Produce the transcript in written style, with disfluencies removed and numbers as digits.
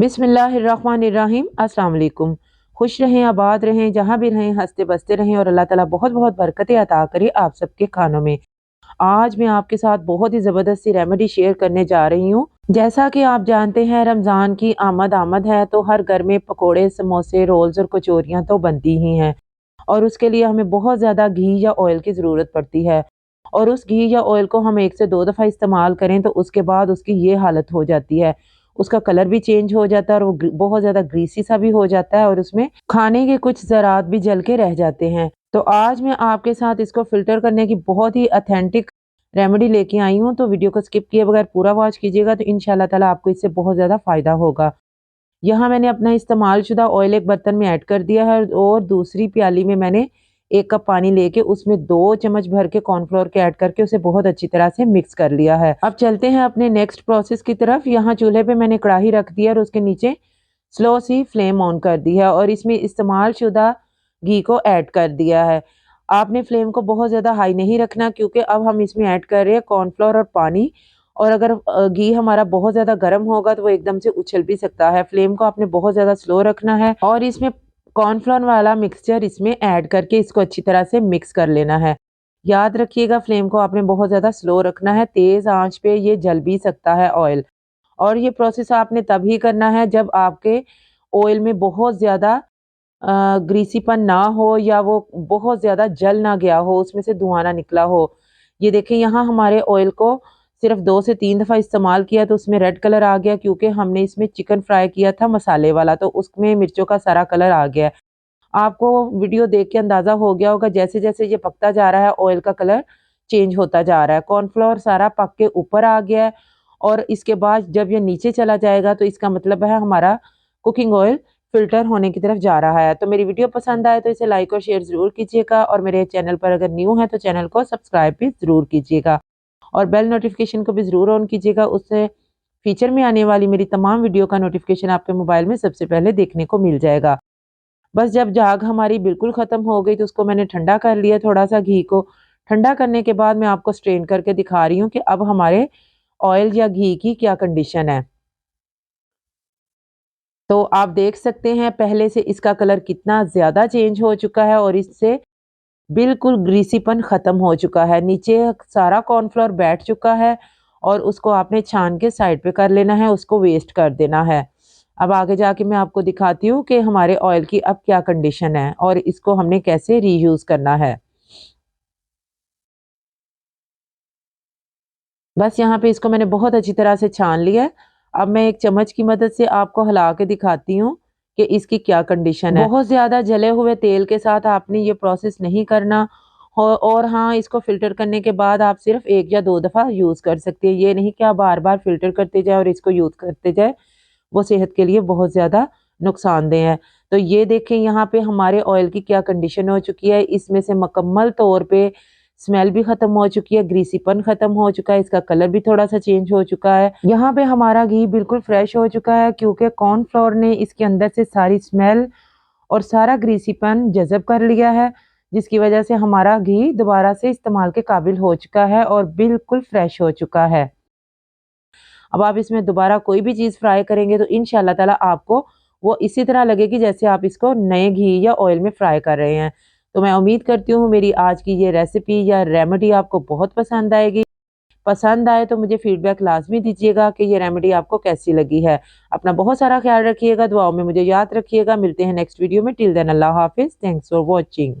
बिस्मिल्लाहिर्रहमानिर्रहीम। अस्सलाम वालेकुम। खुश रहें, आबाद रहें, जहाँ भी रहें हंसते बसते रहें और अल्लाह ताला बहुत बहुत बरकतें अता करे आप सबके खानों में। आज मैं आपके साथ बहुत ही ज़बरदस्त सी रेमेडी शेयर करने जा रही हूँ। जैसा कि आप जानते हैं रमज़ान की आमद है तो हर घर में पकोड़े, समोसे, रोल्स और कचौरियाँ तो बनती ही हैं और उसके लिए हमें बहुत ज़्यादा घी या ऑयल की ज़रूरत पड़ती है। और उस घी या ऑयल को हम 1 से 2 दफ़ा इस्तेमाल करें तो उसके बाद उसकी ये हालत हो जाती है, उसका कलर भी चेंज हो जाता है और वो बहुत ज़्यादा ग्रीसी सा भी हो जाता है और उसमें खाने के कुछ ज़रात भी जल के रह जाते हैं। तो आज मैं आपके साथ इसको फ़िल्टर करने की बहुत ही ऑथेंटिक रेमेडी लेके आई हूँ, तो वीडियो को स्किप किए बगैर पूरा वॉच कीजिएगा तो इंशाल्लाह ताला आपको इससे बहुत ज़्यादा फ़ायदा होगा। यहाँ मैंने अपना इस्तेमाल शुदा ऑयल एक बर्तन में ऐड कर दिया है और दूसरी प्याली में मैंने 1 कप पानी लेके उसमें 2 चम्मच भर के कॉर्नफ्लोर के ऐड करके उसे बहुत अच्छी तरह से मिक्स कर लिया है। अब चलते हैं अपने नेक्स्ट प्रोसेस की तरफ। यहाँ चूल्हे पे मैंने कढ़ाई रख दी है और उसके नीचे स्लो सी फ्लेम ऑन कर दी है और इसमें इस्तेमाल शुदा घी को ऐड कर दिया है। आपने फ्लेम को बहुत ज़्यादा हाई नहीं रखना क्योंकि अब हम इसमें ऐड कर रहे हैं कॉर्नफ्लोर और पानी, और अगर घी हमारा बहुत ज़्यादा गर्म होगा तो वो एकदम से उछल भी सकता है। फ्लेम को आपने बहुत ज़्यादा स्लो रखना है और इसमें कॉर्नफ्लोर वाला मिक्सचर इसमें ऐड करके इसको अच्छी तरह से मिक्स कर लेना है। याद रखिएगा फ्लेम को आपने बहुत ज़्यादा स्लो रखना है, तेज़ आंच पे ये जल भी सकता है ऑयल। और ये प्रोसेस आपने तभी करना है जब आपके ऑयल में बहुत ज़्यादा ग्रीसीपन ना हो या वो बहुत ज़्यादा जल ना गया हो, उसमें से धुआं ना निकला हो। ये देखें यहाँ हमारे ऑयल को सिर्फ 2 से 3 दफ़ा इस्तेमाल किया तो उसमें रेड कलर आ गया क्योंकि हमने इसमें चिकन फ्राई किया था मसाले वाला, तो उसमें मिर्चों का सारा कलर आ गया। आपको वीडियो देख के अंदाज़ा हो गया होगा जैसे-जैसे ये पकता जा रहा है ऑयल का कलर चेंज होता जा रहा है। कॉर्नफ्लोर सारा पक के ऊपर आ गया है और इसके बाद जब ये नीचे चला जाएगा तो इसका मतलब है हमारा कुकिंग ऑयल फ़िल्टर होने की तरफ जा रहा है। तो मेरी वीडियो पसंद आए तो इसे लाइक और शेयर ज़रूर कीजिएगा और मेरे चैनल पर अगर न्यू है तो चैनल को सब्सक्राइब भी ज़रूर कीजिएगा और बेल नोटिफिकेशन को भी ज़रूर ऑन कीजिएगा। उससे फीचर में आने वाली मेरी तमाम वीडियो का नोटिफिकेशन आपके मोबाइल में सबसे पहले देखने को मिल जाएगा। बस जब झाग हमारी बिल्कुल ख़त्म हो गई तो उसको मैंने ठंडा कर लिया, थोड़ा-सा घी को ठंडा करने के बाद मैं आपको स्ट्रेन करके दिखा रही हूँ कि अब हमारे ऑयल या घी की क्या कंडीशन है। तो आप देख सकते हैं पहले से इसका कलर कितना ज़्यादा चेंज हो चुका है और इससे बिल्कुल ग्रीसीपन ख़त्म हो चुका है। नीचे सारा कॉर्नफ्लोर बैठ चुका है और उसको आपने छान के साइड पे कर लेना है, उसको वेस्ट कर देना है। अब आगे जाके मैं आपको दिखाती हूँ कि हमारे ऑयल की अब क्या कंडीशन है और इसको हमने कैसे रीयूज़ करना है। बस यहाँ पे इसको मैंने बहुत अच्छी तरह से छान लिया है। अब मैं एक चम्मच की मदद से आपको हिला के दिखाती हूँ कि इसकी क्या कंडीशन है। बहुत ज़्यादा जले हुए तेल के साथ आपने ये प्रोसेस नहीं करना और हाँ, इसको फ़िल्टर करने के बाद आप सिर्फ 1 या 2 दफ़ा यूज़ कर सकते हैं। ये नहीं कि आप बार-बार फ़िल्टर करते जाएँ और इसको यूज़ करते जाएँ, वो सेहत के लिए बहुत ज़्यादा नुकसानदेह है। तो ये देखें यहाँ पे हमारे ऑयल की क्या कंडीशन हो चुकी है। इसमें से मुकम्मल तौर पे स्मेल भी ख़त्म हो चुकी है, ग्रीसीपन ख़त्म हो चुका है, इसका कलर भी थोड़ा-सा चेंज हो चुका है। यहाँ पे हमारा घी बिल्कुल फ्रेश हो चुका है क्योंकि कॉर्नफ्लोर ने इसके अंदर से सारी स्मेल और सारा ग्रीसीपन जज़ब कर लिया है, जिसकी वज़ह से हमारा घी दोबारा से इस्तेमाल के काबिल हो चुका है और बिल्कुल फ्रेश हो चुका है। अब आप इसमें दोबारा कोई भी चीज़ फ्राई करेंगे तो इंशाल्लाह ताला आपको वो इसी तरह लगेगी जैसे आप इसको नए घी या ऑयल में फ्राई कर रहे हैं। तो मैं उम्मीद करती हूँ मेरी आज की ये रेसिपी या रेमेडी आपको बहुत पसंद आएगी। पसंद आए तो मुझे फीडबैक लाज़मी दीजिएगा कि ये रेमेडी आपको कैसी लगी है। अपना बहुत सारा ख्याल रखिएगा, दुआओं में मुझे याद रखिएगा। मिलते हैं नेक्स्ट वीडियो में। टिल देन अल्लाह हाफ़िज़। Thanks for watching.